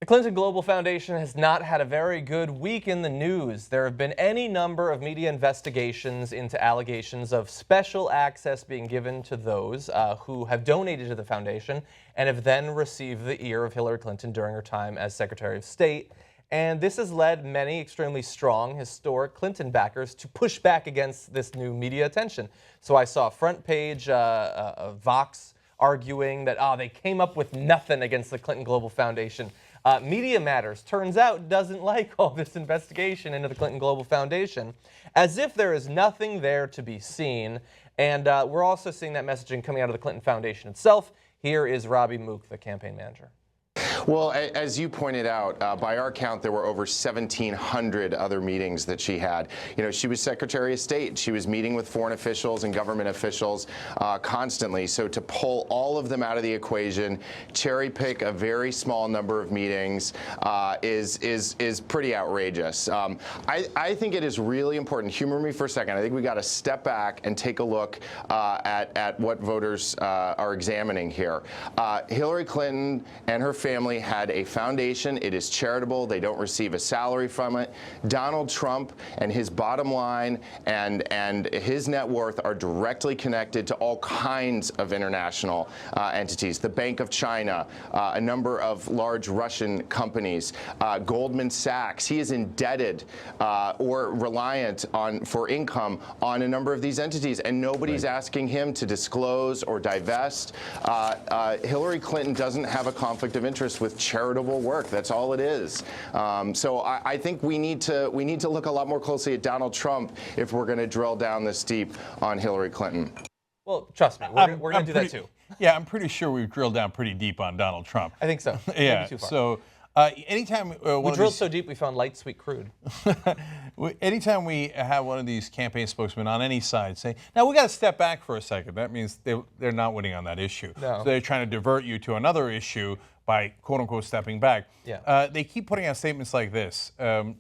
Clinton Global Foundation has not had a very good week in the news. There have been any number of media investigations into allegations of special access being given to those who have donated to the foundation and have then received the ear of Hillary Clinton during her time as Secretary of State. And this has led many extremely strong, historic Clinton backers to push back against this new media attention. So I saw front page Vox arguing that they came up with nothing against the Clinton Global Foundation. Media Matters, turns out, doesn't like all this investigation into the Clinton Global Foundation, as if there is nothing there to be seen. And we're also seeing that messaging coming out of the Clinton Foundation itself. Here is Robbie Mook, the campaign manager. Well, as you pointed out, by our count, there were over 1,700 other meetings that she had. You know, she was Secretary of State. She was meeting with foreign officials and government officials constantly. So to pull all of them out of the equation, cherry pick a very small number of meetings is pretty outrageous. I think it is really important. Humor me for a second. I think we got to step back and take a look at what voters are examining here. Hillary Clinton and her family had a foundation. It is charitable. They don't receive a salary from it. Donald Trump and his bottom line and his net worth are directly connected to all kinds of international entities. The Bank of China, a number of large Russian companies, Goldman Sachs. He is indebted or reliant for income on a number of these entities, and nobody's asking him to disclose or divest. Hillary Clinton doesn't have a conflict of interest with charitable work. That's all it is. So I think we need to look a lot more closely at Donald Trump if we're going to drill down this deep on Hillary Clinton. Well, trust me, we're going to do that too. Yeah, I'm pretty sure we've drilled down pretty deep on Donald Trump. I think so. Yeah. Maybe too far. So anytime we drilled so deep we found light sweet crude. Anytime we have one of these campaign spokesmen on any side say, now we got to step back for a second. That means they're not winning on that issue. No. So they're trying to divert you to another issue by quote unquote stepping back. Yeah. They keep putting out statements like this.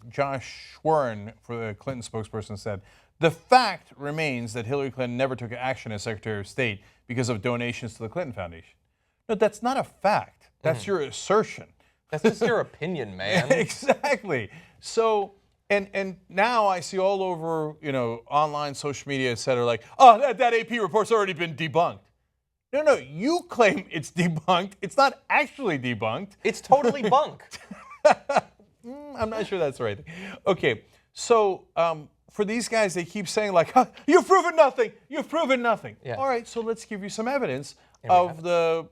Josh Schwerin, for the Clinton spokesperson, said, the fact remains that Hillary Clinton never took action as Secretary of State because of donations to the Clinton Foundation. No, that's not a fact. That's your assertion. That's just your opinion, man. Exactly. So, and now I see all over, online social media, et cetera, like, oh, that AP report's already been debunked. No, you claim it's debunked. It's not actually debunked. It's totally bunked. I'm not sure that's right. Okay, so for these guys, they keep saying like, you've proven nothing. You've proven nothing. Yeah. All right, so let's give you some evidence of the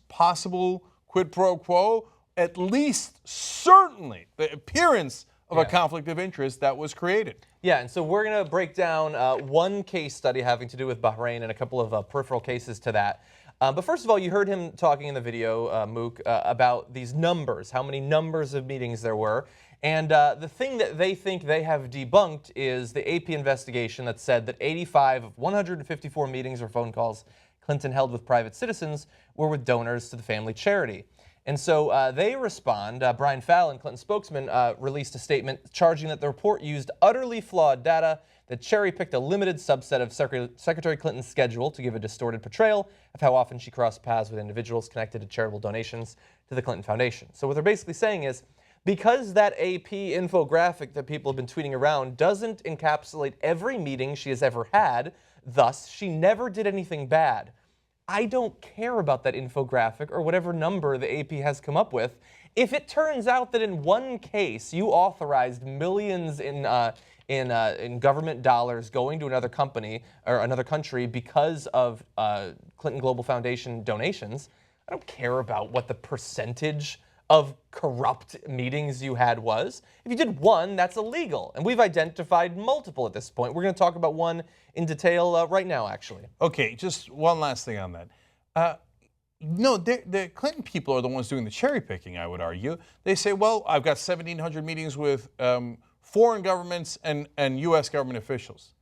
possible quid pro quo, at least certainly the appearance of a conflict of interest that was created. Yeah, and so we're going to break down one case study having to do with Bahrain and a couple of peripheral cases to that. But first of all, you heard him talking in the video, Mook, about these numbers, how many numbers of meetings there were. And the thing that they think they have debunked is the AP investigation that said that 85 of 154 meetings or phone calls Clinton held with private citizens were with donors to the family charity. And so they respond. Brian Fallon, Clinton spokesman, released a statement charging that the report used utterly flawed data that cherry-picked a limited subset of Secretary Clinton's schedule to give a distorted portrayal of how often she crossed paths with individuals connected to charitable donations to the Clinton Foundation. So what they're basically saying is, because that AP infographic that people have been tweeting around doesn't encapsulate every meeting she has ever had, thus she never did anything bad. I don't care about that infographic or whatever number the AP has come up with. If it turns out that in one case you authorized millions in government dollars going to another company or another country because of Clinton Global Foundation donations, I don't care about what the percentage of corrupt meetings you had was. If you did one, that's illegal. And we've identified multiple at this point. We're going to talk about one in detail right now, actually. Okay, just one last thing on that. No, the Clinton people are the ones doing the cherry picking, I would argue. They say, well, I've got 1,700 meetings with foreign governments and U.S. government officials.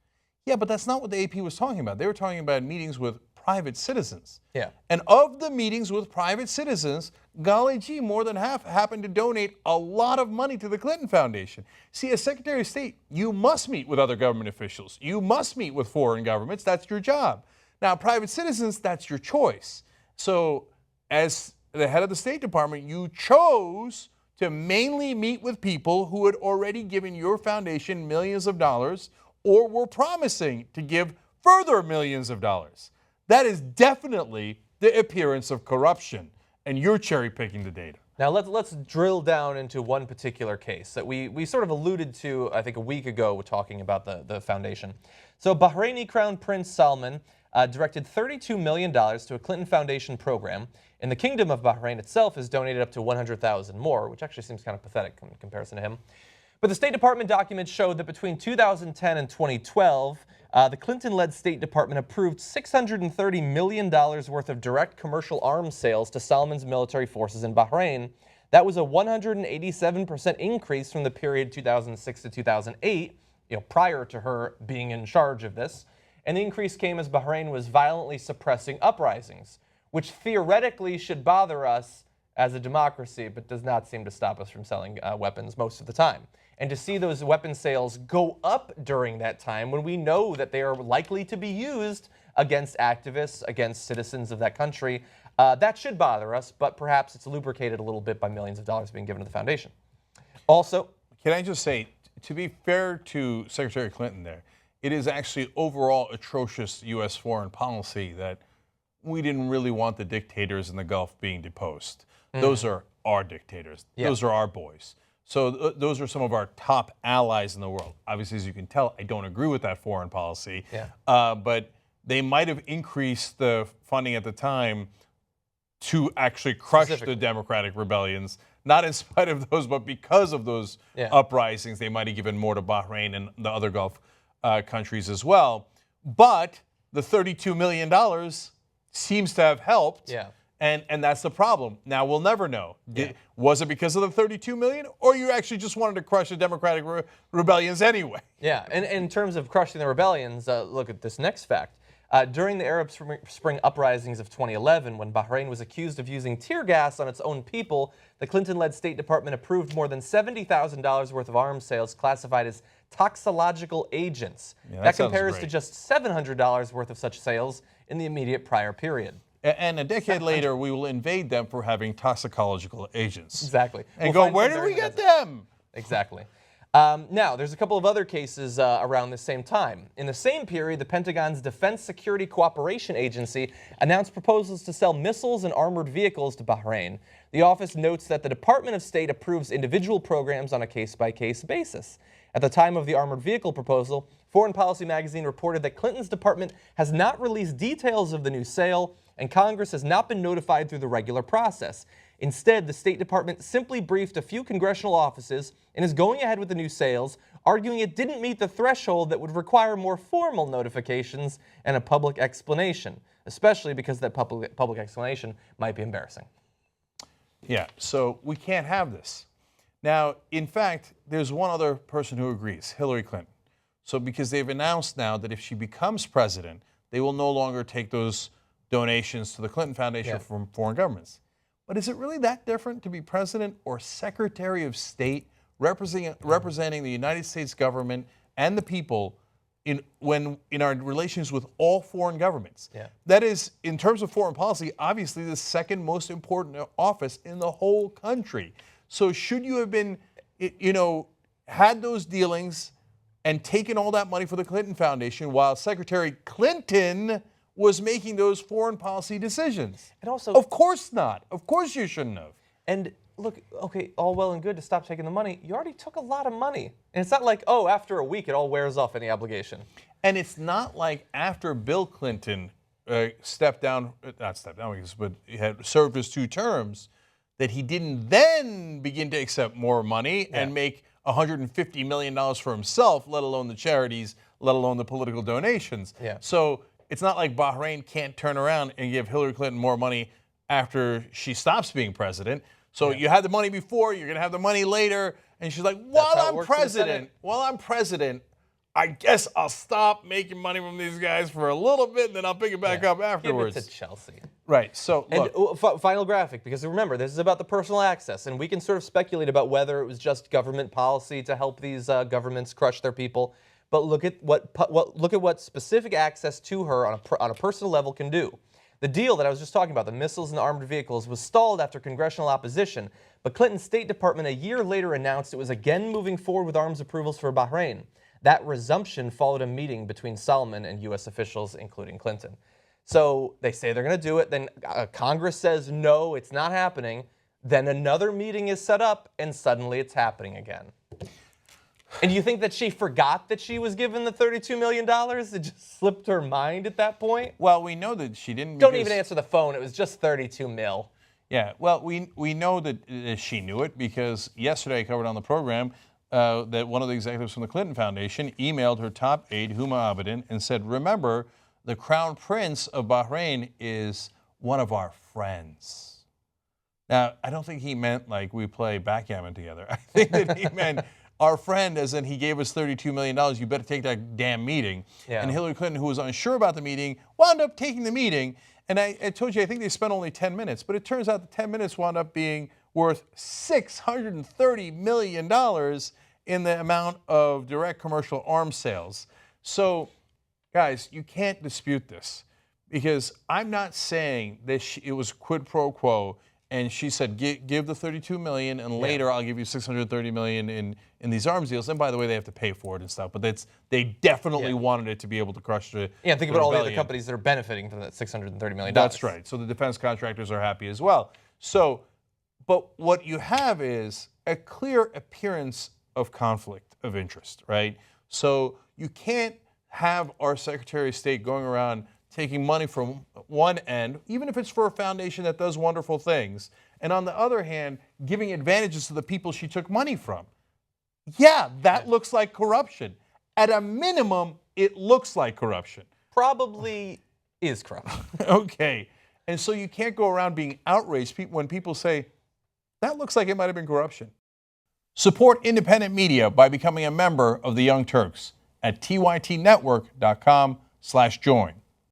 Yeah, but that's not what the AP was talking about. They were talking about meetings with private citizens. Yeah. And of the meetings with private citizens, golly gee, more than half happened to donate a lot of money to the Clinton Foundation. See, as Secretary of State, you must meet with other government officials. You must meet with foreign governments. That's your job. Now, private citizens, that's your choice. So as the head of the State Department, you chose to mainly meet with people who had already given your foundation millions of dollars or were promising to give further millions of dollars. That is definitely the appearance of corruption, and you're cherry picking the data. Now let's drill down into one particular case that we sort of alluded to, I think, a week ago talking about the foundation. So Bahraini Crown Prince Salman directed $32 million to a Clinton Foundation program, and the Kingdom of Bahrain itself has donated up to $100,000 more, which actually seems kind of pathetic in comparison to him. But the State Department documents showed that between 2010 and 2012, the Clinton-led State Department approved $630 million worth of direct commercial arms sales to Salman's military forces in Bahrain. That was a 187% increase from the period 2006 to 2008, prior to her being in charge of this. And the increase came as Bahrain was violently suppressing uprisings, which theoretically should bother us as a democracy, but does not seem to stop us from selling weapons most of the time. And to see those weapon sales go up during that time when we know that they are likely to be used against activists, against citizens of that country, that should bother us, but perhaps it's lubricated a little bit by millions of dollars being given to the foundation. Also, can I just say, to be fair to Secretary Clinton there, it is actually overall atrocious U.S. foreign policy that we didn't really want the dictators in the Gulf being deposed. Those are our dictators. Yeah. Those are our boys. So those are some of our top allies in the world. Obviously, as you can tell, I don't agree with that foreign policy. Yeah. But they might have increased the funding at the time to actually crush the democratic rebellions, not in spite of those, but because of those uprisings. They might have given more to Bahrain and the other Gulf countries as well. But the $32 million seems to have helped. Yeah. And that's the problem. Now, we'll never know. Was it because of the $32 million, or you actually just wanted to crush the democratic rebellions anyway? Yeah, and in terms of crushing the rebellions, look at this next fact. During the Arab Spring uprisings of 2011, when Bahrain was accused of using tear gas on its own people, the Clinton-led State Department approved more than $70,000 worth of arms sales classified as toxicological agents. Yeah, that compares to just $700 worth of such sales in the immediate prior period. And a decade later, we will invade them for having toxicological agents. Exactly. And go, where did we get them? Exactly. Now, there's a couple of other cases around the same time. In the same period, the Pentagon's Defense Security Cooperation Agency announced proposals to sell missiles and armored vehicles to Bahrain. The office notes that the Department of State approves individual programs on a case-by-case basis. At the time of the armored vehicle proposal, Foreign Policy magazine reported that Clinton's department has not released details of the new sale, and Congress has not been notified through the regular process. Instead, the State Department simply briefed a few congressional offices and is going ahead with the new sales, arguing it didn't meet the threshold that would require more formal notifications and a public explanation, especially because that public explanation might be embarrassing. Yeah, so we can't have this. Now, in fact, there's one other person who agrees, Hillary Clinton. So because they've announced now that if she becomes president, they will no longer take those donations to the Clinton Foundation from foreign governments. But is it really that different to be president or secretary of state representing the United States government and the people in our relations with all foreign governments? Yeah. That is, in terms of foreign policy, obviously the second most important office in the whole country. So should you have been, had those dealings and taken all that money for the Clinton Foundation while Secretary Clinton was making those foreign policy decisions? And also, of course not. Of course you shouldn't have. And look, okay, all well and good to stop taking the money. You already took a lot of money. And it's not like, oh, after a week it all wears off any obligation. And it's not like after Bill Clinton not stepped down, but he had served his 2 terms, that he didn't then begin to accept more money and make $150 million for himself, let alone the charities, let alone the political donations. Yeah. So it's not like Bahrain can't turn around and give Hillary Clinton more money after she stops being president. So you had the money before, you're going to have the money later. And she's like, while I'm president, I guess I'll stop making money from these guys for a little bit, and then I'll pick it back up afterwards. Give it to Chelsea. Right. So, look. And final graphic, because remember, this is about the personal access, and we can sort of speculate about whether it was just government policy to help these governments crush their people. But look at what specific access to her on a personal level can do. The deal that I was just talking about, the missiles and the armored vehicles, was stalled after congressional opposition, but Clinton's State Department a year later announced it was again moving forward with arms approvals for Bahrain. That resumption followed a meeting between Salman and U.S. officials, including Clinton. So they say they're going to do it. Then Congress says, no, it's not happening. Then another meeting is set up, and suddenly it's happening again. And you think that she forgot that she was given the $32 million? It just slipped her mind at that point? Well, we know that she didn't. Don't even answer the phone. It was just 32 mil. Yeah, well, we know that she knew it because yesterday I covered on the program that one of the executives from the Clinton Foundation emailed her top aide, Huma Abedin, and said, remember, the Crown Prince of Bahrain is one of our friends. Now, I don't think he meant like we play backgammon together. I think that he meant our friend, as in he gave us $32 million, you better take that damn meeting. Yeah. And Hillary Clinton, who was unsure about the meeting, wound up taking the meeting. And I told you, I think they spent only 10 minutes, but it turns out the 10 minutes wound up being worth $630 million in the amount of direct commercial arms sales. So, guys, you can't dispute this because I'm not saying that it was quid pro quo and she said, give the $32 million and later I'll give you $630 million in these arms deals. And by the way, they have to pay for it and stuff, but they definitely wanted it to be able to crush the think about all the other companies that are benefiting from that $630 million. That's right. So the defense contractors are happy as well. So, but what you have is a clear appearance of conflict of interest, right? So you can't have our Secretary of State going around taking money from one end, even if it's for a foundation that does wonderful things, and on the other hand, giving advantages to the people she took money from. Yeah, that looks like corruption. At a minimum, it looks like corruption. Probably is corruption. Okay. And so you can't go around being outraged when people say, that looks like it might have been corruption. Support independent media by becoming a member of the Young Turks at tytnetwork.com/join.